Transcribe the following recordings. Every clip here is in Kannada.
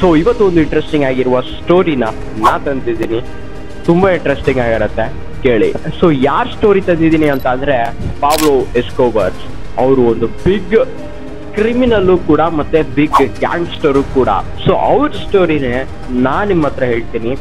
ಸೊ ಇವತ್ತು ಒಂದು ಇಂಟ್ರೆಸ್ಟಿಂಗ್ ಆಗಿರುವ ಸ್ಟೋರಿನ ನಾ ತಂದಿದ್ದೀನಿ. ತುಂಬಾ ಇಂಟ್ರೆಸ್ಟಿಂಗ್ ಆಗಿರುತ್ತೆ, ಕೇಳಿ. ಸೊ ಯಾರ್ ಸ್ಟೋರಿ ತಂದಿದ್ದೀನಿ ಅಂತ ಅಂದ್ರೆ ಪಾಬ್ಲೋ ಎಸ್ಕೋಬರ್. ಅವರು ಒಂದು ಬಿಗ್ ಕ್ರಿಮಿನಲ್ ಕೂಡ ಮತ್ತೆ ಬಿಗ್ ಗ್ಯಾಂಗ್ಸ್ಟರು ಕೂಡ. ಸೊ ಅವ್ರ ಸ್ಟೋರಿನೇ ನಾ ನಿಮ್ಮ ಹತ್ರ ಹೇಳ್ತೀನಿ.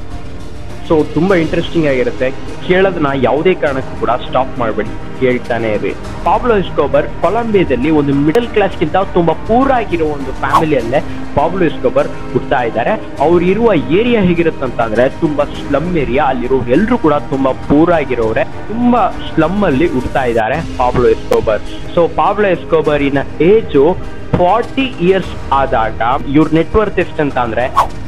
ಸೊ ತುಂಬಾ ಇಂಟ್ರೆಸ್ಟಿಂಗ್ ಆಗಿರುತ್ತೆ, ಕೇಳೋದನ್ನ ಯಾವುದೇ ಕಾರಣಕ್ಕೂ ಕೂಡ ಸ್ಟಾಪ್ ಮಾಡಬೇಡಿ, ಕೇಳ್ತಾನೆ ಇರಿ. ಪಾಬ್ಲೋ ಎಸ್ಕೋಬರ್ ಕೊಲಂಬಿಯಾದಲ್ಲಿ ಒಂದು ಮಿಡಲ್ ಕ್ಲಾಸ್ಗಿಂತ ತುಂಬಾ ಪೂರ್ ಆಗಿರೋ ಒಂದು ಫ್ಯಾಮಿಲಿಯಲ್ಲೇ ಪಾಬ್ಲೋ ಎಸ್ಕೋಬರ್ ಹುಡ್ತಾ ಇದ್ದಾರೆ. ಅವ್ರು ಇರುವ ಏರಿಯಾ ಹೇಗಿರುತ್ತೆ ಅಂದ್ರೆ ತುಂಬಾ ಸ್ಲಮ್ ಏರಿಯಾ. ಅಲ್ಲಿರೋ ಎಲ್ರು ಕೂಡ ತುಂಬಾ ಪೂರ್ ಆಗಿರೋರೆ, ತುಂಬಾ ಸ್ಲಮ್ ಅಲ್ಲಿ ಹುಡ್ತಾ ಇದ್ದಾರೆ ಪಾಬ್ಲೋ ಎಸ್ಕೋಬರ್. ಸೊ ಪಾಬ್ಲೋ ಎಸ್ಕೋಬರಿನ ಏಜು 40 years ಆದಾಗ ಇವ್ರ ನೆಟ್ವರ್ತ್ ಎಷ್ಟಂತ ಅಂದ್ರೆ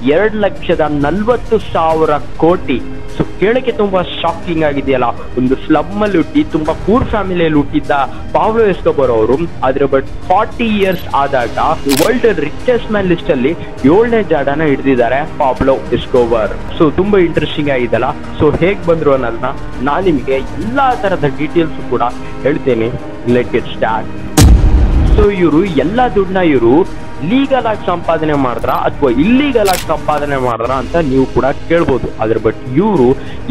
2,40,000 ಕೋಟಿ. ಸೊ ಕೇಳಕ್ಕೆ ತುಂಬಾ ಶಾಕಿಂಗ್ ಆಗಿದೆಯಲ್ಲ, ಒಂದು ಸ್ಲಮ್ ಅಲ್ಲಿ ಹುಟ್ಟಿ ತುಂಬಾ ಪೂರ್ ಫ್ಯಾಮಿಲಿಯಲ್ಲಿ ಹುಟ್ಟಿದ್ದ ಪಾಬ್ಲೋ ಎಸ್ಕೋಬರ್ ಅವರು ಅದ್ರ ಬಟ್ 40 years ಆದಾಗ ವರ್ಲ್ಡ್ ರಿಚೆಸ್ಟ್ ಮ್ಯಾನ್ ಲಿಸ್ಟ್ ಅಲ್ಲಿ 7ನೇ ಜಾಗನ ಹಿಡಿದಿದ್ದಾರೆ ಪಾಬ್ಲೋ ಎಸ್ಕೋಬರ್. ಸೊ ತುಂಬಾ ಇಂಟ್ರೆಸ್ಟಿಂಗ್ ಆಗಿದೆಯಲ್ಲ. ಸೊ ಹೇಗ್ ಬಂದ್ರು ಅನ್ನೋದನ್ನ ನಾನು ನಿಮಗೆ ಎಲ್ಲಾ ತರದ ಡೀಟೇಲ್ಸ್ ಕೂಡ ಹೇಳ್ತೇನೆ. Let it start. ಸೊ ಇವರು ಎಲ್ಲಾ ದುಡ್ಡನ್ನ ಇವರು ಲೀಗಲ್ ಆಗಿ ಸಂಪಾದನೆ ಮಾಡಿದ್ರ ಅಥವಾ ಇಲ್ಲೀಗಲ್ ಆಗಿ ಸಂಪಾದನೆ ಮಾಡಿದ್ರ ಅಂತ ನೀವು ಕೂಡ ಕೇಳ್ಬೋದು. ಅದ್ರ ಬಟ್ ಇವರು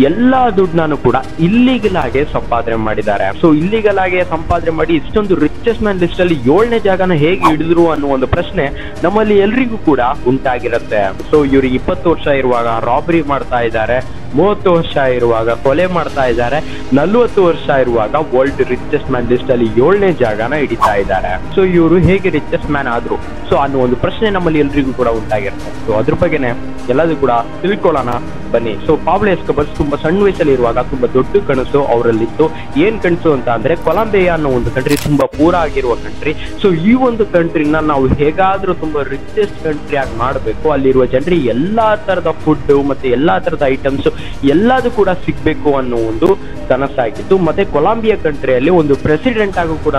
ಎಲ್ಲಾ ದುಡ್ಡನ್ನು ಕೂಡ ಇಲ್ಲೀಗಲ್ ಆಗಿ ಸಂಪಾದನೆ ಮಾಡಿದ್ದಾರೆ. ಸೊ ಇಲ್ಲೀಗಲ್ ಆಗಿ ಸಂಪಾದನೆ ಮಾಡಿ ಇಷ್ಟೊಂದು ರಿಚೆಸ್ಟ್ ಮ್ಯಾನ್ ಲಿಸ್ಟ್ ಅಲ್ಲಿ 7ನೇ ಜಾಗನ ಹೇಗೆ ಹಿಡಿದ್ರು ಅನ್ನೋ ಒಂದು ಪ್ರಶ್ನೆ ನಮ್ಮಲ್ಲಿ ಎಲ್ರಿಗೂ ಕೂಡ ಉಂಟಾಗಿರುತ್ತೆ. ಸೊ ಇವ್ರಿಗೆ 20 ವರ್ಷ ಇರುವಾಗ ರಾಬರಿ ಮಾಡ್ತಾ ಇದ್ದಾರೆ, 30 ವರ್ಷ ಇರುವಾಗ ಕೊಲೆ ಮಾಡ್ತಾ ಇದ್ದಾರೆ, 40 ವರ್ಷ ಇರುವಾಗ ವರ್ಲ್ಡ್ ರಿಚೆಸ್ಟ್ ಮ್ಯಾನ್ ಲಿಸ್ಟ್ ಅಲ್ಲಿ 7ನೇ ಜಾಗನ ಹಿಡಿತಾ ಇದ್ದಾರೆ. ಸೊ ಇವರು ಹೇಗೆ ರಿಚೆಸ್ಟ್ ಮ್ಯಾನ್ ಆದ್ರು ಸೊ ಅನ್ನೋ ಒಂದು ಪ್ರಶ್ನೆ ನಮ್ಮಲ್ಲಿ ಎಲ್ರಿಗೂ ಕೂಡ ಉಂಟಾಗಿರುತ್ತೆ. ಸೊ ಅದ್ರ ಬಗ್ಗೆನೆ ಎಲ್ಲದೂ ಕೂಡ ತಿಳ್ಕೊಳ್ಳೋಣ ಬನ್ನಿ. ಸೊ ಪಾಬ್ಲೋ ಎಸ್ಕೋಬರ್ ತುಂಬಾ ಸಣ್ಣ ವಯಸ್ಸಲ್ಲಿ ಇರುವಾಗ ತುಂಬಾ ದೊಡ್ಡ ಕನಸು ಅವರಲ್ಲಿತ್ತು. ಏನ್ ಕನಸು ಅಂತ ಅಂದ್ರೆ ಕೊಲಂಬಿಯಾ ಅನ್ನೋ ಒಂದು ಕಂಟ್ರಿ ತುಂಬಾ ಪೂರ ಆಗಿರುವ ಕಂಟ್ರಿ. ಸೊ ಈ ಒಂದು ಕಂಟ್ರಿನ ನಾವು ಹೇಗಾದ್ರೂ ತುಂಬಾ ರಿಚೆಸ್ಟ್ ಕಂಟ್ರಿ ಆಗಿ ಮಾಡಬೇಕು, ಅಲ್ಲಿರುವ ಜನರಿಗೆ ಎಲ್ಲಾ ತರದ ಫುಡ್ ಮತ್ತೆ ಎಲ್ಲಾ ತರದ ಐಟಮ್ಸ್ ಎಲ್ಲದೂ ಕೂಡ ಸಿಗ್ಬೇಕು ಅನ್ನೋ ಒಂದು ಕನಸಾಗಿತ್ತು. ಮತ್ತೆ ಕೊಲಂಬಿಯಾ ಕಂಟ್ರಿಯಲ್ಲಿ ಒಂದು ಪ್ರೆಸಿಡೆಂಟ್ ಆಗು ಕೂಡ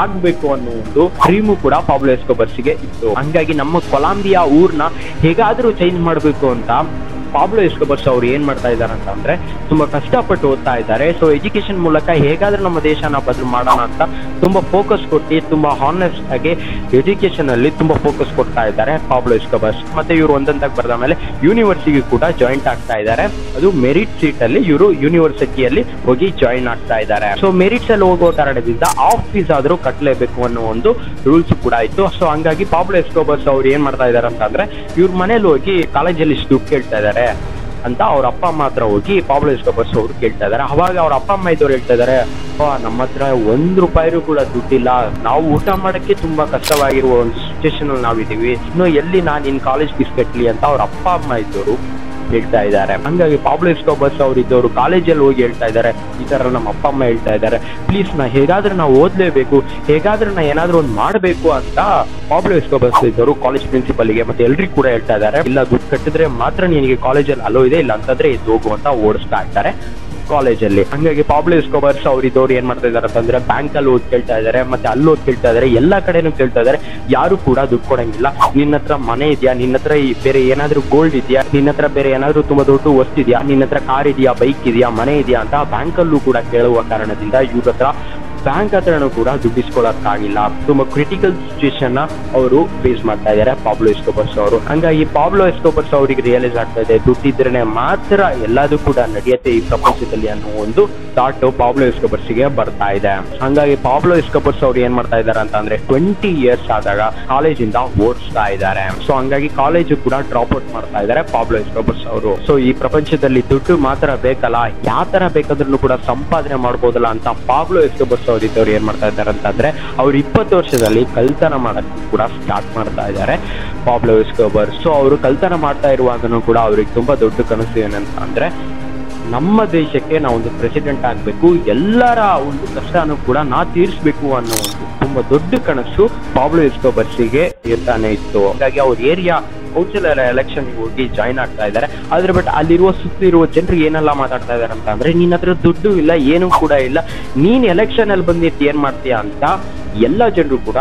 ಆಗ್ಬೇಕು ಅನ್ನೋ ಒಂದು ಡ್ರೀಮು ಕೂಡ ಪಾಬ್ಲೋ ಎಸ್ಕೋಬರ್ಸ್ಗೆ ಇತ್ತು. ಹಂಗಾಗಿ ನಮ್ಮ ಕೊಲಂಬಿಯಾ ಊರ್ನ ಹೇಗಾದ್ರೂ ಚೇಂಜ್ ಮಾಡ್ಬೇಕು ಅಂತ ಪಾಬ್ಲೋ ಎಸ್ಕೋಬರ್ಸ್ ಅವ್ರು ಏನ್ ಮಾಡ್ತಾ ಇದಾರೆ ಅಂತ ಅಂದ್ರೆ ತುಂಬಾ ಕಷ್ಟಪಟ್ಟು ಓದ್ತಾ ಇದ್ದಾರೆ. ಸೊ ಎಜುಕೇಶನ್ ಮೂಲಕ ಹೇಗಾದ್ರೂ ನಮ್ಮ ದೇಶನ ಬದಲು ಮಾಡೋಣ ಅಂತ ತುಂಬಾ ಫೋಕಸ್ ಕೊಟ್ಟು ತುಂಬಾ ಹಾನೆಸ್ಟ್ ಆಗಿ ಎಜುಕೇಶನ್ ಅಲ್ಲಿ ತುಂಬಾ ಫೋಕಸ್ ಕೊಡ್ತಾ ಇದ್ದಾರೆ ಪಾಬ್ಲೋ ಎಸ್ಕೋಬರ್ಸ್. ಮತ್ತೆ ಇವರು ಒಂದೊಂದಾಗಿ ಬರೆದ ಮೇಲೆ ಯೂನಿವರ್ಸಿಟಿ ಕೂಡ ಜಾಯಿಂಟ್ ಆಗ್ತಾ ಇದ್ದಾರೆ. ಅದು ಮೆರಿಟ್ ಸೀಟ್ ಅಲ್ಲಿ ಇವರು ಯೂನಿವರ್ಸಿಟಿಯಲ್ಲಿ ಹೋಗಿ ಜಾಯಿನ್ ಆಗ್ತಾ ಇದ್ದಾರೆ. ಸೊ ಮೆರಿಟ್ಸ್ ಅಲ್ಲಿ ಹೋಗೋ ಕಾರಣದಿಂದ ಆಫ್ ಫೀಸ್ ಆದ್ರೂ ಕಟ್ಟಲೇಬೇಕು ಅನ್ನೋ ಒಂದು ರೂಲ್ಸ್ ಕೂಡ ಇತ್ತು. ಸೊ ಹಂಗಾಗಿ ಪಾಬ್ಲೋ ಎಸ್ಕೋಬರ್ಸ್ ಅವ್ರು ಏನ್ ಮಾಡ್ತಾ ಇದಾರೆ ಅಂತ ಅಂದ್ರೆ ಇವ್ರ ಮನೇಲಿ ಹೋಗಿ ಕಾಲೇಜಲ್ಲಿ ದುಡ್ಡು ಕೇಳ್ತಾ ಇದ್ದಾರೆ ಅಂತ ಅವ್ರ ಅಪ್ಪ ಅಮ್ಮ ಹತ್ರ ಹೋಗಿ ಪಾಬ್ಲೋ ಎಸ್ಕೋಬರ್ಸ್ ಅವರು ಕೇಳ್ತಾ ಇದಾರೆ. ಅವಾಗ ಅವ್ರ ಅಪ್ಪ ಅಮ್ಮ ಇದ್ದವ್ರು ಹೇಳ್ತಾ ಇದಾರೆ, ನಮ್ಮ ಹತ್ರ ₹1 ಕೂಡ ದುಡ್ಡಿಲ್ಲ, ನಾವು ಊಟ ಮಾಡಕ್ಕೆ ತುಂಬಾ ಕಷ್ಟವಾಗಿರುವ ಒಂದು ಸಿಚುವೇಶನ್ ಅಲ್ಲಿ ನಾವಿದೀವಿ, ಇನ್ನು ಎಲ್ಲಿ ನಾನು ಇನ್ ಕಾಲೇಜ್ ಫೀಸ್ ಕಟ್ಲಿ ಅಂತ ಅವ್ರ ಅಪ್ಪ ಅಮ್ಮ ಇದ್ದವರು ಹೇಳ್ತಾ ಇದ್ದಾರೆ. ಹಂಗಾಗಿ ಪಾಬ್ಲೋ ಎಸ್ಕೋಬರ್ಸ್ ಅವ್ರು ಇದ್ದವರು ಕಾಲೇಜಲ್ಲಿ ಹೋಗಿ ಹೇಳ್ತಾ ಇದ್ದಾರೆ, ಈ ತರ ನಮ್ಮ ಅಪ್ಪ ಅಮ್ಮ ಹೇಳ್ತಾ ಇದ್ದಾರೆ, ಪ್ಲೀಸ್ ಹೇಗಾದ್ರೂ ನಾವು ಓದ್ಲೇಬೇಕು, ಹೇಗಾದ್ರೂ ಏನಾದ್ರೂ ಒಂದು ಮಾಡಬೇಕು ಅಂತ ಪಾಬ್ಲೋ ಎಸ್ಕೋಬರ್ಸ್ ಇದ್ದವರು ಕಾಲೇಜ್ ಪ್ರಿನ್ಸಿಪಲ್ಗೆ ಮತ್ತೆ ಎಲ್ರಿಗೂ ಕೂಡ ಹೇಳ್ತಾ ಇದ್ದಾರೆ, ಇಲ್ಲ ದುಡ್ಡು ಕಟ್ಟಿದ್ರೆ ಮಾತ್ರ ನಿನಗೆ ಕಾಲೇಜಲ್ಲಿ ಅಲೋ ಇದೆ, ಇಲ್ಲ ಅಂತಂದ್ರೆ ಇದು ಹೋಗು ಅಂತ ಓಡಿಸ್ತಾ ಇದ್ದಾರೆ ಕಾಲೇಜಲ್ಲಿ. ಹಂಗಾಗಿ ಪಾಬ್ಲೋ ಎಸ್ಕೋಬರ್ಸ್ ಅವ್ರು ಇದ್ದವ್ರು ಏನ್ ಮಾಡ್ತಾ ಇದಾರೆ ಅಂತಂದ್ರೆ ಬ್ಯಾಂಕ್ ಅಲ್ಲಿ ಓದ್ ಕೇಳ್ತಾ ಇದಾರೆ, ಮತ್ತೆ ಅಲ್ಲಿ ಓದ್ ಕೇಳ್ತಾ ಇದಾರೆ, ಎಲ್ಲಾ ಕಡೆನೂ ಕೇಳ್ತಾ ಇದಾರೆ. ಯಾರು ಕೂಡ ದುಡ್ಡು ಕೊಡಂಗಿಲ್ಲ. ನಿನ್ನ ಹತ್ರ ಮನೆ ಇದೆಯಾ, ನಿನ್ನ ಹತ್ರ ಬೇರೆ ಏನಾದ್ರೂ ಗೋಲ್ಡ್ ಇದೆಯಾ, ನಿನ್ನ ಹತ್ರ ಬೇರೆ ಏನಾದ್ರೂ ತುಂಬಾ ದೊಡ್ಡ ವಸ್ತು ಇದೆಯಾ, ನಿನ್ನ ಹತ್ರ ಕಾರ್ ಇದೆಯಾ, ಬೈಕ್ ಇದೆಯಾ, ಮನೆ ಇದೆಯಾ ಅಂತ ಬ್ಯಾಂಕ್ ಅಲ್ಲೂ ಕೂಡ ಕೇಳುವ ಕಾರಣದಿಂದ ಇವ್ರ ಹತ್ರ ಬ್ಯಾಂಕ್ ಹತ್ರನೂ ಕೂಡ ದುಡ್ಡಿಸ್ಕೊಳ್ಳೋಕ್ಕಾಗಿಲ್ಲ. ತುಂಬಾ ಕ್ರಿಟಿಕಲ್ ಸಿಚುವೇಶನ್ ಅವರು ಫೇಸ್ ಮಾಡ್ತಾ ಇದ್ದಾರೆ ಪಾಬ್ಲೋ ಎಸ್ಕೋಬರ್ಸ್ ಅವರು. ಹಂಗಾಗಿ ಪಾಬ್ಲೋ ಎಸ್ಕೋಬರ್ಸ್ ಅವರಿಗೆ ರಿಯಲೈಸ್ ಆಗ್ತಾ ಇದೆ, ದುಡ್ಡಿದ್ರೆ ಮಾತ್ರ ಎಲ್ಲದೂ ಕೂಡ ನಡೆಯುತ್ತೆ ಈ ಪ್ರಪಂಚದಲ್ಲಿ ಅನ್ನೋ ಒಂದು ಥಾಟ್ ಪಾಬ್ಲೋ ಎಸ್ಕೋಬರ್ಸ್ಗೆ ಬರ್ತಾ ಇದೆ. ಹಂಗಾಗಿ ಪಾಬ್ಲೋ ಎಸ್ಕೋಬರ್ಸ್ ಅವ್ರು ಏನ್ ಮಾಡ್ತಾ ಇದಾರೆ ಅಂತ ಅಂದ್ರೆ 20 years ಆದಾಗ ಕಾಲೇಜಿಂದ ಓಡಿಸ್ತಾ ಇದ್ದಾರೆ. ಸೊ ಹಂಗಾಗಿ ಕಾಲೇಜು ಕೂಡ ಡ್ರಾಪ್ ಔಟ್ ಮಾಡ್ತಾ ಇದ್ದಾರೆ ಪಾಬ್ಲೋ ಎಸ್ಕೋಬರ್ಸ್ ಅವರು. ಸೊ ಈ ಪ್ರಪಂಚದಲ್ಲಿ ದುಡ್ಡು ಮಾತ್ರ ಬೇಕಲ್ಲ, ಯಾವ ತರ ಬೇಕಾದ್ರೂ ಕೂಡ ಸಂಪಾದನೆ ಮಾಡ್ಬೋದಲ್ಲ ಅಂತ ಪಾಬ್ಲೋ ಎಸ್ಕೋಬರ್ಸ್ ಅವ್ರು ಏನ್ ಮಾಡ್ತಾ ಇದ್ದಾರೆ ಅಂತಂದ್ರೆ ಅವ್ರು 20 ವರ್ಷದಲ್ಲಿ ಕಳ್ತನ ಮಾಡಕ್ಕೆ ಕೂಡ ಸ್ಟಾರ್ಟ್ ಮಾಡ್ತಾ ಇದ್ದಾರೆ ಪಾಬ್ಲೋ ಎಸ್ಕೋಬರ್. ಸೊ ಅವರು ಕಳ್ತನ ಮಾಡ್ತಾ ಇರುವಾಗನೂ ಕೂಡ ಅವ್ರಿಗೆ ತುಂಬಾ ದೊಡ್ಡ ಕನಸು ಏನಂತ ಅಂದ್ರೆ ನಮ್ಮ ದೇಶಕ್ಕೆ ನಾವು ಒಂದು ಪ್ರೆಸಿಡೆಂಟ್ ಆಗ್ಬೇಕು, ಎಲ್ಲರ ಒಂದು ಕಷ್ಟನೂ ಕೂಡ ತೀರಿಸ್ಬೇಕು ಅನ್ನೋ ಒಂದು ತುಂಬಾ ದೊಡ್ಡ ಕನಸು ಪಾಬ್ಲೋ ಎಸ್ಕೋಬರ್ಸ್ಗೆ ಇರ್ತಾನೆ ಇತ್ತು. ಹಾಗಾಗಿ ಅವ್ರ ಏರಿಯಾ ಕೌನ್ಸಿಲರ್ ಎಲೆಕ್ಷನ್ ಹೋಗಿ ಜಾಯಿನ್ ಆಗ್ತಾ ಇದ್ದಾರೆ. ಆದ್ರೆ ಬಟ್ ಅಲ್ಲಿರುವ ಸುತ್ತಿರುವ ಜನರಿಗೆ ಏನೆಲ್ಲ ಮಾತಾಡ್ತಾ ಇದಾರೆ ಅಂತ ಅಂದ್ರೆ ನಿನ್ನ ಹತ್ರ ದುಡ್ಡು ಇಲ್ಲ, ಏನು ಕೂಡ ಇಲ್ಲ, ನೀನ್ ಎಲೆಕ್ಷನ್ ಅಲ್ಲಿ ಬಂದಿತ್ತು ಏನ್ ಮಾಡ್ತೀಯಾ ಅಂತ ಎಲ್ಲಾ ಜನರು ಕೂಡ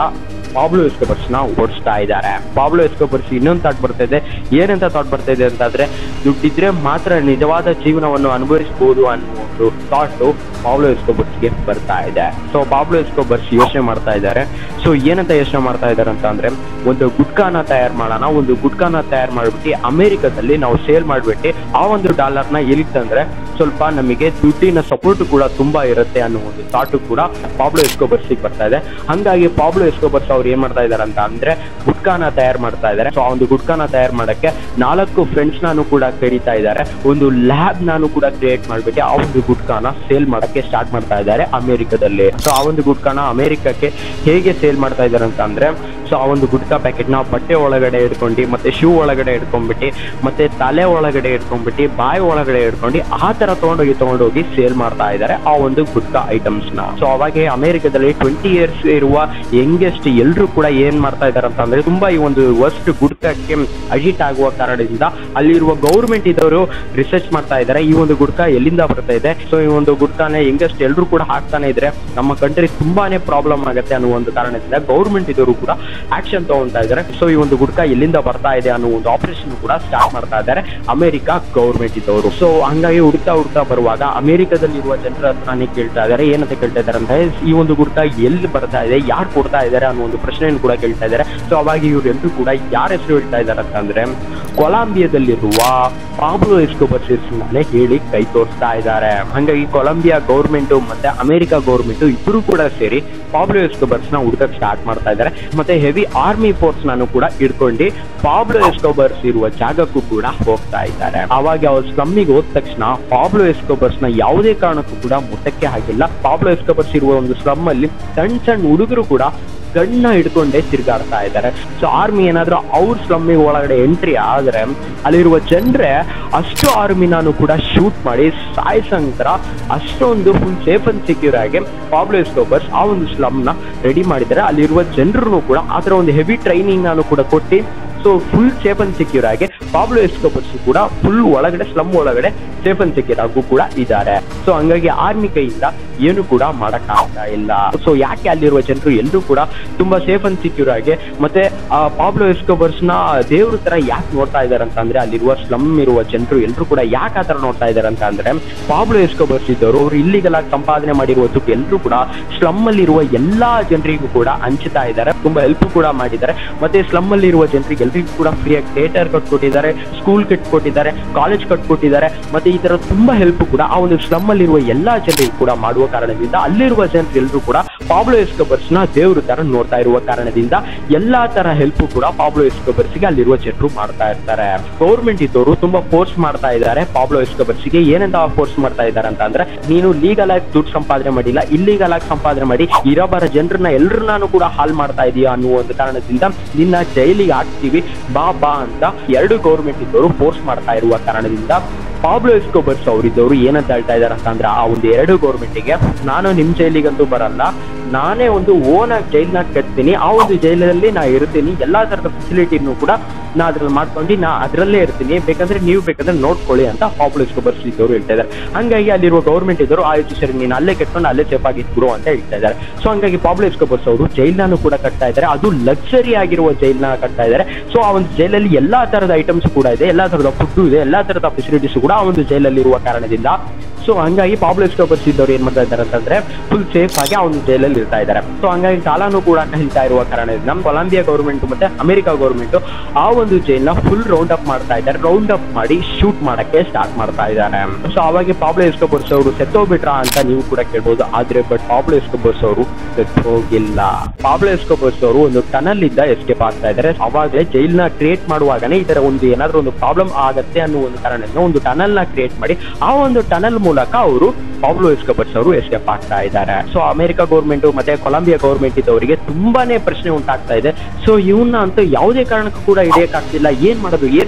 ಪಾಬ್ಲೋ ಎಸ್ಕೋಬರ್ಸ್ ನ ಓಡಿಸ್ತಾ ಇದ್ದಾರೆ. ಪಾಬ್ಲೋ ಎಸ್ಕೋಬರ್ಸ್ ಇನ್ನೊಂದು ಥಾಟ್ ಬರ್ತಾ ಇದೆ. ಏನಂತ ಥಾಟ್ ಬರ್ತಾ ಇದೆ ಅಂತಂದ್ರೆ ದುಡ್ಡಿದ್ರೆ ಮಾತ್ರ ನಿಜವಾದ ಜೀವನವನ್ನು ಅನುಭವಿಸಬಹುದು ಅನ್ನೋ ಒಂದು ಥಾಟ್ ಪಾಬ್ಲೋ ಎಸ್ಕೋಬರ್ಸ್ಗೆ ಬರ್ತಾ ಇದೆ. ಸೊ ಪಾಬ್ಲೋ ಎಸ್ಕೋಬರ್ಸ್ ಯೋಚನೆ ಮಾಡ್ತಾ ಇದ್ದಾರೆ. ಸೊ ಏನಂತ ಯೋಚನೆ ಮಾಡ್ತಾ ಇದ್ದಾರೆ ಅಂತ ಅಂದ್ರೆ, ಒಂದು ಗುಟ್ಕಾನ ತಯಾರು ಮಾಡೋಣ, ಒಂದು ಗುಟ್ಕಾನ ತಯಾರು ಮಾಡ್ಬಿಟ್ಟು ಅಮೆರಿಕದಲ್ಲಿ ನಾವು ಸೇಲ್ ಮಾಡ್ಬಿಟ್ಟು ಆ ಒಂದು ಡಾಲರ್ನ ಎಲ್ಲಿತ್ತಂದ್ರೆ ಸ್ವಲ್ಪ ನಮಗೆ ದುಡ್ಡಿನ ಸಪೋರ್ಟ್ ಕೂಡ ತುಂಬಾ ಇರುತ್ತೆ ಅನ್ನೋ ಒಂದು ಥಾಟ್ ಕೂಡ ಪಾಬ್ಲೋ ಎಸ್ಕೋಬರ್ಸ್ಗೆ ಬರ್ತಾ ಇದೆ. ಹಂಗಾಗಿ ಪಾಬ್ಲೋ ಎಸ್ಕೋಬರ್ಸ್ ಅವ್ರು ಏನ್ ಮಾಡ್ತಾ ಇದಾರೆ ಅಂತ ಅಂದ್ರೆ ಗುಟ್ಕಾನ ತಯಾರು ಮಾಡ್ತಾ ಇದ್ದಾರೆ. ಸೊ ಆ ಒಂದು ಗುಟ್ಕಾನ ತಯಾರು ಮಾಡಕ್ಕೆ 4 ಫ್ರೆಂಡ್ಸ್ ನಾನು ಕೂಡ ಕರೀತಾ ಇದ್ದಾರೆ. ಒಂದು ಲ್ಯಾಬ್ ನಾನು ಕೂಡ ಕ್ರಿಯೇಟ್ ಮಾಡ್ಬಿಟ್ಟು ಆ ಒಂದು ಗುಟ್ಕಾನ ಸೇಲ್ ಮಾಡಕ್ಕೆ ಸ್ಟಾರ್ಟ್ ಮಾಡ್ತಾ ಇದ್ದಾರೆ ಅಮೆರಿಕದಲ್ಲಿ. ಸೊ ಆ ಒಂದು ಗುಟ್ಕಾನ ಅಮೆರಿಕಕ್ಕೆ ಹೇಗೆ ಸೇಲ್ ಮಾಡ್ತಾ ಇದ್ದಾರೆ ಅಂತ ಅಂದ್ರೆ, ಸೊ ಆ ಒಂದು ಗುಟ್ಕಾ ಪ್ಯಾಕೆಟ್ ನ ಬಟ್ಟೆ ಒಳಗಡೆ ಇಟ್ಕೊಂಡು, ಮತ್ತೆ ಶೂ ಒಳಗಡೆ ಇಟ್ಕೊಂಡ್ಬಿಟ್ಟು, ಮತ್ತೆ ತಲೆ ಒಳಗಡೆ ಇಟ್ಕೊಂಡ್ಬಿಟ್ಟು, ಬಾಯಿ ಒಳಗಡೆ ಇಟ್ಕೊಂಡು ಆ ತರ ತಗೊಂಡೋಗಿ ಸೇಲ್ ಮಾಡ್ತಾ ಇದ್ದಾರೆ ಆ ಒಂದು ಗುಟ್ಕಾ ಐಟಮ್ಸ್ ನ. ಸೊ ಅವಾಗ ಅಮೆರಿಕದಲ್ಲಿ 20 years ಇರುವ ಯಂಗೆಸ್ಟ್ ಎಲ್ರು ಕೂಡ ಏನ್ ಮಾಡ್ತಾ ಇದಾರೆ ಅಂತ ಅಂದ್ರೆ, ತುಂಬಾ ಈ ಒಂದು ವರ್ಸ್ಟ್ ಗುಟ್ಕಾಕ್ಕೆ ಅಡಿಕ್ಟ್ ಆಗುವ ಕಾರಣದಿಂದ ಅಲ್ಲಿರುವ ಗೌರ್ಮೆಂಟ್ ಇದವರು ರಿಸರ್ಚ್ ಮಾಡ್ತಾ ಇದ್ದಾರೆ, ಈ ಒಂದು ಗುಟ್ಕಾ ಎಲ್ಲಿಂದ ಬರ್ತಾ ಇದೆ. ಸೊ ಈ ಒಂದು ಗುಟ್ಕಾನೆ ಯಂಗೆಸ್ಟ್ ಎಲ್ರು ಕೂಡ ಹಾಕ್ತಾನೆ ಇದ್ರೆ ನಮ್ಮ ಕಂಟ್ರಿ ತುಂಬಾನೇ ಪ್ರಾಬ್ಲಮ್ ಆಗುತ್ತೆ ಅನ್ನೋ ಒಂದು ಕಾರಣದಿಂದ ಗೌರ್ಮೆಂಟ್ ಇದವರು ಕೂಡ ಆಕ್ಷನ್ ತಗೊಂತಾ ಇದ್ದಾರೆ. ಸೊ ಈ ಒಂದು ಗುಟ್ಕಾ ಎಲ್ಲಿಂದ ಬರ್ತಾ ಇದೆ ಅನ್ನೋ ಒಂದು ಆಪರೇಷನ್ ಕೂಡ ಸ್ಟಾರ್ಟ್ ಮಾಡ್ತಾ ಇದ್ದಾರೆ ಅಮೆರಿಕ ಗೌರ್ಮೆಂಟ್ ಇದವರು. ಸೊ ಹಂಗಾಗಿ ಹುಡುಕ್ತಾ ಬರುವಾಗ ಅಮೆರಿಕದಲ್ಲಿರುವ ಜನರ ಹತ್ರನೇ ಕೇಳ್ತಾ ಇದ್ದಾರೆ. ಏನಂತ ಕೇಳ್ತಾ ಇದ್ದಾರೆ ಅಂದ್ರೆ, ಈ ಒಂದು ಗುಟ್ಕಾ ಎಲ್ಲಿ ಬರ್ತಾ ಇದೆ, ಯಾರು ಕೊಡ್ತಾ ಇದ್ದಾರೆ ಅನ್ನೋ ಒಂದು ಪ್ರಶ್ನೆಯನ್ನು ಕೂಡ ಕೇಳ್ತಾ ಇದ್ದಾರೆ. ಸೊ ಅವಾಗ ಇವರೆಲ್ಲರೂ ಕೂಡ ಯಾರ ಹೆಸರು ಹೇಳ್ತಾ ಇದ್ದಾರೆ ಅಂತಂದ್ರೆ, ಕೊಲಂಬಿಯಾದಲ್ಲಿರುವ ಪಾಬ್ಲೋ ಎಸ್ಕೋಬರ್ಸ್ ಹೆಸರನ್ನೇ ಹೇಳಿ ಕೈ ತೋರಿಸ್ತಾ ಇದ್ದಾರೆ. ಹಂಗಾಗಿ ಕೊಲಂಬಿಯಾ ಗೌರ್ಮೆಂಟ್ ಮತ್ತೆ ಅಮೆರಿಕ ಗೌರ್ಮೆಂಟ್ ಇಬ್ಬರು ಕೂಡ ಸೇರಿ ಪಾಬ್ಲೋ ಎಸ್ಕೋಬರ್ಸ್ ನ ಹುಡುಕಕ್ ಸ್ಟಾರ್ಟ್ ಮಾಡ್ತಾ ಇದ್ದಾರೆ. ಮತ್ತೆ ಹೆವಿ ಆರ್ಮಿ ಫೋರ್ಸ್ ನಾನು ಕೂಡ ಇಟ್ಕೊಂಡು ಪಾಬ್ಲೋ ಎಸ್ಕೋಬರ್ಸ್ ಇರುವ ಜಾಗಕ್ಕೂ ಕೂಡ ಹೋಗ್ತಾ ಇದ್ದಾರೆ. ಅವಾಗ ಅವ್ರ ಸ್ಲಮ್ಮಿಗೆ ಹೋದ ತಕ್ಷಣ ಪಾಬ್ಲೋ ಎಸ್ಕೋಬರ್ಸ್ ನ ಯಾವುದೇ ಕಾರಣಕ್ಕೂ ಕೂಡ ಮುಟ್ಟಕ್ಕೆ ಆಗಿಲ್ಲ. ಪಾಬ್ಲೋ ಎಸ್ಕೋಬರ್ಸ್ ಇರುವ ಒಂದು ಸ್ಲಮ್ ಅಲ್ಲಿ ಸಣ್ಣ ಹುಡುಗರು ಕೂಡ ಗಣ್ಣ ಹಿಡ್ಕೊಂಡೇ ತಿರ್ಗಾಡ್ತಾ ಇದ್ದಾರೆ. ಸೊ ಆರ್ಮಿ ಏನಾದ್ರೂ ಅವ್ರ ಸ್ಲಮ್ಮಿಗೆ ಒಳಗಡೆ ಎಂಟ್ರಿ ಆದ್ರೆ ಅಲ್ಲಿರುವ ಜನರೇ ಅಷ್ಟು ಆರ್ಮಿನಾನು ಕೂಡ ಶೂಟ್ ಮಾಡಿ ಸಾಯಿಸಂತರ ಅಷ್ಟೊಂದು ಫುಲ್ ಸೇಫ್ ಅಂಡ್ ಸೆಕ್ಯೂರ್ ಆಗಿ ಪಾಬ್ಲೋ ಎಸ್ಕೋಬರ್ಸ್ ಆ ಒಂದು ಸ್ಲಮ್ ನ ರೆಡಿ ಮಾಡಿದ್ದಾರೆ. ಅಲ್ಲಿರುವ ಜನರು ಕೂಡ ಆತರ ಒಂದು ಹೆವಿ ಟ್ರೈನಿಂಗ್ ನಾನು ಕೂಡ ಕೊಟ್ಟು so full safe and secure ಆಗಿ ಪಾಬ್ಲೋ ಎಸ್ಕೋಬರ್ಸ್ ಕೂಡ ಫುಲ್ ಒಳಗಡೆ ಸ್ಲಮ್ ಒಳಗಡೆ ಸೇಫ್ ಅಂಡ್ ಸೆಕ್ಯೂರ್ ಆಗು ಕೂಡ ಇದ್ದಾರೆ. ಸೊ ಹಂಗಾಗಿ ಆರ್ಮಿ ಕೈಯಿಂದ ಏನು ಕೂಡ ಮಾಡಕ್ ಆಗ್ತಾ ಇಲ್ಲ. ಸೊ ಯಾಕೆ ಅಲ್ಲಿರುವ ಜನರು ಎಲ್ಲರೂ ಕೂಡ ತುಂಬಾ ಸೇಫ್ ಅಂಡ್ ಸೆಕ್ಯೂರ್ ಆಗಿ ಮತ್ತೆ ಪಾಬ್ಲೋ ಎಸ್ಕೋಬರ್ಸ್ ನ ದೇವ್ರ ತರ ಯಾಕೆ ನೋಡ್ತಾ ಇದಾರೆ ಅಂತ ಅಂದ್ರೆ, ಅಲ್ಲಿರುವ ಸ್ಲಮ್ ಇರುವ ಜನರು ಎಲ್ಲರೂ ಕೂಡ ಯಾಕೆ ಆತರ ನೋಡ್ತಾ ಇದಾರೆ ಅಂತ ಅಂದ್ರೆ, ಪಾಬ್ಲೋ ಎಸ್ಕೋಬರ್ಸ್ ಇದ್ದವರು ಅವ್ರು ಇಲ್ಲಿಗೆಲ್ಲ ಸಂಪಾದನೆ ಮಾಡಿರುವ ದುಡ್ಡು ಎಲ್ಲರೂ ಕೂಡ ಸ್ಲಮ್ ಅಲ್ಲಿ ಇರುವ ಎಲ್ಲಾ ಜನರಿಗೂ ಕೂಡ ಹಂಚ್ತಾ ಇದ್ದಾರೆ. ತುಂಬಾ ಹೆಲ್ಪ್ ಕೂಡ ಮಾಡಿದ್ದಾರೆ. ಮತ್ತೆ ಸ್ಲಮ್ ಅಲ್ಲಿ ಇರುವ ಜನರಿಗೆ ಎಲ್ರಿಗೂ ಕೂಡ ಫ್ರೀಯಾಗಿ ಥಿಯೇಟರ್ ಕಟ್ಕೊಟ್ಟಿದ್ದಾರೆ, ಸ್ಕೂಲ್ ಕಟ್ಕೊಟ್ಟಿದ್ದಾರೆ, ಕಾಲೇಜ್ ಕಟ್ಕೊಟ್ಟಿದ್ದಾರೆ. ಮತ್ತೆ ಈ ತರ ತುಂಬಾ ಹೆಲ್ಪ್ ಕೂಡ ಆ ಒಂದು ಸ್ಲಮ್ ಅಲ್ಲಿ ಇರುವ ಎಲ್ಲಾ ಜನರಿಗೂ ಕೂಡ ಮಾಡುವ ಕಾರಣದಿಂದ ಅಲ್ಲಿರುವ ಜನರು ಎಲ್ಲರೂ ಕೂಡ ಪಾಬ್ಲೋ ಎಸ್ಕೋಬರ್ಸ್ ನ ದೇವ್ರ ತರ ನೋಡ್ತಾ ಇರುವ ಕಾರಣದಿಂದ ಎಲ್ಲಾ ತರ ಹೆಲ್ಪ್ ಕೂಡ ಪಾಬ್ಲೋ ಎಸ್ಕೋಬರ್ಸ್ ಗೆ ಅಲ್ಲಿರುವ ಜನರು ಮಾಡ್ತಾ ಇರ್ತಾರೆ. ಗೌರ್ಮೆಂಟ್ ಇದ್ದವರು ತುಂಬಾ ಫೋರ್ಸ್ ಮಾಡ್ತಾ ಇದ್ದಾರೆ ಪಾಬ್ಲೋ ಎಸ್ಕೋಬರ್ಸ್ ಗೆ. ಏನಂತ ಫೋರ್ಸ್ ಮಾಡ್ತಾ ಇದ್ದಾರೆ ಅಂತ ಅಂದ್ರೆ, ನೀನು ಲೀಗಲ್ ಆಗಿ ದುಡ್ಡು ಸಂಪಾದನೆ ಮಾಡಿಲ್ಲ, ಇಲ್ಲೀಗಲ್ ಆಗಿ ಸಂಪಾದನೆ ಮಾಡಿ ಇರೋಬರ ಜನರನ್ನ ಎಲ್ಲರನ್ನಾನು ಕೂಡ ಹಾಲ್ ಮಾಡ್ತಾ ಇದೀಯಾ ಅನ್ನುವ ಒಂದು ಕಾರಣದಿಂದ ನಿನ್ನ ಜೈಲಿಗೆ ಹಾಕ್ತೀವಿ ಬಾ ಅಂತ ಎರಡು ಗೌರ್ಮೆಂಟ್ ಇದ್ದವರು ಫೋರ್ಸ್ ಮಾಡ್ತಾ ಇರುವ ಕಾರಣದಿಂದ ಪಾಬ್ಲೋ ಎಸ್ಕೋಬರ್ಸ್ ಅವರಿದ್ದವರು ಏನಂತ ಹೇಳ್ತಾ ಇದಾರೆ ಅಂತ ಅಂದ್ರೆ, ಆ ಒಂದು ಎರಡು ಗೌರ್ಮೆಂಟ್ಗೆ ನಾನು ನಿಮ್ ಜೈಲಿಗಂತೂ ಬರಲ್ಲ, ನಾನೇ ಒಂದು ಓನ್ ಆಗಿ ಜೈಲ್ನ ಕಟ್ತೀನಿ, ಆ ಒಂದು ಜೈಲಲ್ಲಿ ನಾ ಇರ್ತೀನಿ, ಎಲ್ಲಾ ತರದ ಫೆಸಿಲಿಟಿನೂ ಕೂಡ ನಾ ಅದ್ರಲ್ಲಿ ಮಾಡ್ಕೊಂಡು ನಾ ಅದ್ರಲ್ಲೇ ಇರ್ತೀನಿ, ಬೇಕಂದ್ರೆ ನೀವು ಬೇಕಂದ್ರೆ ನೋಡ್ಕೊಳ್ಳಿ ಅಂತ ಪಾಬ್ಲೋ ಎಸ್ಕೋಬರ್ಸ್ ಇದ್ದವರು ಹೇಳ್ತಾ ಇದ್ದಾರೆ. ಹಂಗಾಗಿ ಅಲ್ಲಿರುವ ಗೌರ್ಮೆಂಟ್ ಇದ್ದವರು ಆಯ್ತು ಸರಿ ನೀನು ಅಲ್ಲೇ ಕೆಟ್ಕೊಂಡು ಅಲ್ಲೇ ಸೇಫ್ ಆಗಿದ್ರು ಅಂತ ಹೇಳ್ತಾ ಇದ್ದಾರೆ. ಸೊ ಹಂಗಾಗಿ ಪಾಬ್ಲೋ ಎಸ್ಕೋಬರ್ಸ್ ಅವರು ಜೈಲ್ನಾನು ಕೂಡ ಕಟ್ತಾ ಇದ್ದಾರೆ, ಅದು ಲಕ್ಸರಿ ಆಗಿರುವ ಜೈಲ್ನ ಕಟ್ತಾ ಇದ್ದಾರೆ. ಸೊ ಆ ಒಂದು ಜೈಲಲ್ಲಿ ಎಲ್ಲಾ ತರದ ಐಟಮ್ಸ್ ಕೂಡ ಇದೆ, ಎಲ್ಲಾ ತರದ ಫುಡ್ ಇದೆ, ಎಲ್ಲಾ ತರದ ಫೆಸಿಲಿಟೀಸ್ ಕೂಡ ಆ ಒಂದು ಜೈಲಲ್ಲಿ ಇರುವ ಕಾರಣದಿಂದ ಸೊ ಹಂಗಾಗಿ ಪಾಬ್ಲೋ ಎಸ್ಕೋಬರ್ಸ್ ಇದ್ದವ್ರು ಏನ್ ಮಾಡ್ತಾ ಇದ್ದಾರೆ ಅಂತಂದ್ರೆ ಫುಲ್ ಸೇಫ್ ಆಗಿ ಆ ಒಂದು ಜೈಲಲ್ಲಿ ಇರ್ತಾ ಇದ್ದಾರೆ. ಸೊ ಹಂಗಾಗಿ ಕಾಲಾನು ಕೂಡ ಕಳೀತಾ ಇರುವ ಕಾರಣದಿಂದ ನಮ್ಮ ಕೊಲಂಬಿಯಾ ಗೌರ್ಮೆಂಟ್ ಮತ್ತೆ ಅಮೆರಿಕ ಗೌರ್ಮೆಂಟ್ ಆ ಒಂದು ಜೈಲ್ನ ಫುಲ್ ರೌಂಡ್ ಅಪ್ ಮಾಡ್ತಾ ಇದ್ದಾರೆ. ರೌಂಡ್ ಅಪ್ ಮಾಡಿ ಶೂಟ್ ಮಾಡಕ್ಕೆ ಸ್ಟಾರ್ಟ್ ಮಾಡ್ತಾ ಇದ್ದಾರೆ. ಸೊ ಅವಾಗ ಪಾಬ್ಲೋ ಎಸ್ಕೋಬರ್ಸ್ ಅವರು ಸೆತ್ತೋಗ್ಬಿಟ್ರಾ ಅಂತ ನೀವು ಕೂಡ ಕೇಳ್ಬೋದು. ಆದ್ರೆ ಬಟ್ ಪಾಬ್ಲೋ ಎಸ್ಕೋಬರ್ಸ್ ಅವರು ಸೆತ್ತೋಗಿಲ್ಲ. ಪಾಬ್ಲೋ ಎಸ್ಕೋಬರ್ಸ್ ಅವರು ಒಂದು ಟನಲ್ ಇದ್ದ ಎಸ್ಕೇಪ್ ಆಗ್ತಾ ಇದ್ದಾರೆ. ಅವಾಗಲೇ ಜೈಲ್ನ ಕ್ರಿಯೇಟ್ ಮಾಡುವಾಗನೇ ಈ ತರ ಒಂದು ಏನಾದ್ರೂ ಒಂದು ಪ್ರಾಬ್ಲಮ್ ಆಗತ್ತೆ ಅನ್ನೋ ಒಂದು ಕಾರಣದಿಂದ ಒಂದು ಟನಲ್ ನ ಕ್ರಿಯೇಟ್ ಮಾಡಿ ಆ ಒಂದು ಟನಲ್ ಮೂಲಕ ಅವರು ಪಾಬ್ಲೋ ಎಸ್ಕೋಬರ್ಸ್ ಅವರು ಎಸ್ಕೇಪ್ ಆಗ್ತಾ ಇದ್ದಾರೆ. ಸೊ ಅಮೆರಿಕ ಗೌರ್ಮೆಂಟ್ ಮತ್ತೆ ಕೊಲಂಬಿಯಾ ಗೌರ್ಮೆಂಟ್ ಇದ್ದವರಿಗೆ ತುಂಬಾನೇ ಪ್ರಶ್ನೆ ಉಂಟಾಗ್ತಾ ಇದೆ. ಸೊ ಇವನ್ನ ಅಂತ ಯಾವುದೇ ಕಾರಣಕ್ಕೂ ಕೂಡ ಹಿಡಿಯಕ್ಕಾಗ್ತಿಲ್ಲ, ಏನ್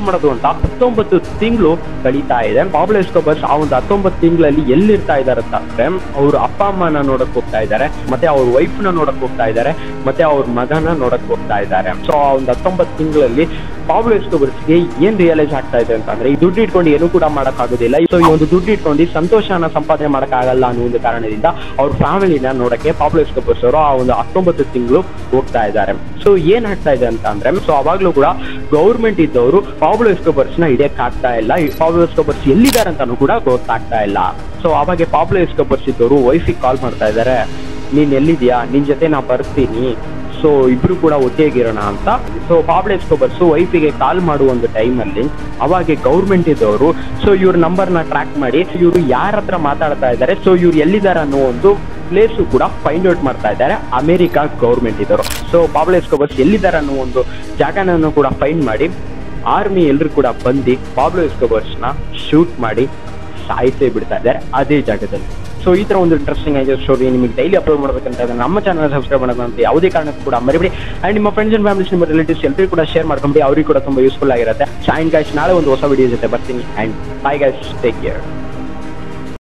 ಮಾಡೋದು ಅಂತ 19 ತಿಂಗಳು ಕಳೀತಾ ಇದೆ. ಪಾಬ್ಲೋ ಎಸ್ಕೋಬರ್ಸ್ ಆ ಒಂದು 19 ತಿಂಗಳಲ್ಲಿ ಎಲ್ಲಿರ್ತಾ ಇದಾರೆ ಅಂತಂದ್ರೆ, ಅವ್ರ ಅಪ್ಪ ಅಮ್ಮನ ನೋಡಕ್ ಹೋಗ್ತಾ ಇದ್ದಾರೆ, ಮತ್ತೆ ಅವ್ರ ವೈಫ್ ನ ನೋಡಕ್ ಹೋಗ್ತಾ ಇದ್ದಾರೆ, ಮತ್ತೆ ಅವ್ರ ಮಗನ ನೋಡಕ್ ಹೋಗ್ತಾ ಇದ್ದಾರೆ. ಸೊ ಆ ಒಂದು 19 ತಿಂಗಳಲ್ಲಿ ಪಾಬ್ಲೋ ಎಸ್ಕೋಬರ್ಸ್ಗೆ ಏನ್ ರಿಯಲೈಸ್ ಆಗ್ತಾ ಇದೆ ಅಂತಂದ್ರೆ ಈ ದುಡ್ಡು ಇಟ್ಕೊಂಡು ಏನು ಕೂಡ ಮಾಡಕ್ಕಾಗೋದಿಲ್ಲ. ಸೊ ಈ ಒಂದು ದುಡ್ಡು ಇಟ್ಕೊಂಡು ಸಂತೋಷನ ಸಂಪಾದನೆ ಮಾಡಕ್ಕಾಗಲ್ಲ ಅನ್ನೋ ಒಂದು ಕಾರಣದಿಂದ ಅವ್ರ ಫ್ಯಾಮಿಲಿನ ನೋಡಕ್ಕೆ ಪಾಬ್ಲೋ ಎಸ್ಕೋಬರ್ಸ್ ಅವರು ಆ ಒಂದು 19 ತಿಂಗಳು ಹೋಗ್ತಾ ಇದ್ದಾರೆ. ಸೊ ಏನ್ ಆಗ್ತಾ ಇದೆ ಅಂತ ಅಂದ್ರೆ, ಸೊ ಅವಾಗ್ಲೂ ಕೂಡ ಗೌರ್ಮೆಂಟ್ ಇದ್ದವರು ಪಾಬ್ಲೋ ಎಸ್ಕೋಬರ್ಸ್ ನ ಹಿಡಿಯಕ್ ಆಗ್ತಾ ಇಲ್ಲ. ಪಾಬ್ಲೋ ಎಸ್ಕೋಬರ್ಸ್ ಎಲ್ಲಿದ್ದಾರೆ ಅಂತಾನು ಕೂಡ ಗೊತ್ತಾಗ್ತಾ ಇಲ್ಲ. ಸೊ ಅವಾಗ ಪಾಬ್ಲೋ ಎಸ್ಕೋಬರ್ಸ್ ಇದ್ದವರು ವೈಫಿಗೆ ಕಾಲ್ ಮಾಡ್ತಾ ಇದ್ದಾರೆ, ನೀನ್ ಎಲ್ಲಿದ್ಯಾ, ನಿನ್ ಜೊತೆ ನಾ ಬರ್ತೀನಿ, ಸೊ ಇಬ್ರು ಕೂಡ ಒಟ್ಟಿಗಿರೋಣ ಅಂತ. ಸೊ ಪಾಬ್ಲೋ ಎಸ್ಕೋಬರ್ಸ್ ವೈಫಿಗೆ ಕಾಲ್ ಮಾಡುವ ಒಂದು ಟೈಮ್ ಅಲ್ಲಿ ಅವಾಗ ಗೌರ್ಮೆಂಟ್ ಇದ್ದವರು ಸೊ ಇವ್ರ ನಂಬರ್ ನ ಟ್ರ್ಯಾಕ್ ಮಾಡಿ ಇವ್ರು ಯಾರ ಹತ್ರ ಮಾತಾಡ್ತಾ ಇದ್ದಾರೆ, ಸೊ ಇವ್ರು ಎಲ್ಲಿದ್ದಾರೆ ಅನ್ನೋ ಒಂದು ಪ್ಲೇಸ್ ಕೂಡ ಫೈಂಡ್ ಔಟ್ ಮಾಡ್ತಾ ಇದ್ದಾರೆ ಅಮೆರಿಕ ಗೌರ್ಮೆಂಟ್ ಇದ್ದವರು. ಸೊ ಪಾಬ್ಲೋ ಎಸ್ಕೋಬರ್ಸ್ ಎಲ್ಲಿದ್ದಾರೆ ಅನ್ನೋ ಒಂದು ಜಾಗನನ್ನು ಕೂಡ ಫೈಂಡ್ ಮಾಡಿ ಆರ್ಮಿ ಎಲ್ಲರೂ ಕೂಡ ಬಂದು ಪಾಬ್ಲೋ ಎಸ್ಕೋಬರ್ಸ್ ನ ಶೂಟ್ ಮಾಡಿ ಸಾಯಿಸೇ ಬಿಡ್ತಾ ಇದ್ದಾರೆ ಅದೇ ಜಾಗದಲ್ಲಿ. ಸೊ ಈ ತರ ಒಂದು ಇಂಟ್ರೆಸ್ಟಿಂಗ್ ಆಗಿ ಸ್ಟೋರಿ ನಿಮಗೆ ಡೈಲಿ ಅಪ್ಲೋಡ್ ಮಾಡಬೇಕಂತ ನಮ್ಮ ಚಾನಲ್ ಸಬ್ಸ್ಕ್ರೈಬ್ ಮಾಡೋದಂತ ಯಾವುದೇ ಕಾರಣಕ್ಕೂ ಕೂಡ ಮರಿಬೇಡಿ. ಅಂಡ್ ನಿಮ್ಮ ಫ್ರೆಂಡ್ಸ್ ಅಂಡ್ ಫ್ಯಾಮಿಲೀಸ್, ನಿಮ್ಮ ರಿಲೇಟಿವ್ಸ್ ಎಲ್ಲರಿಗೂ ಕೂಡ ಶೇರ್ ಮಾಡ್ಕೊಂಬಿಡಿ, ಅವ್ರಿಗೆ ಕೂಡ ತುಂಬಾ ಯೂಸ್ಫುಲ್ ಆಗಿರುತ್ತೆ. ಅಂಡ್ ಗೈಸ್, ನಾಳೆ ಒಂದು ಹೊಸ ವಿಡಿಯೋ ಜೊತೆ ಬರ್ತೀನಿ. And bye guys, take care.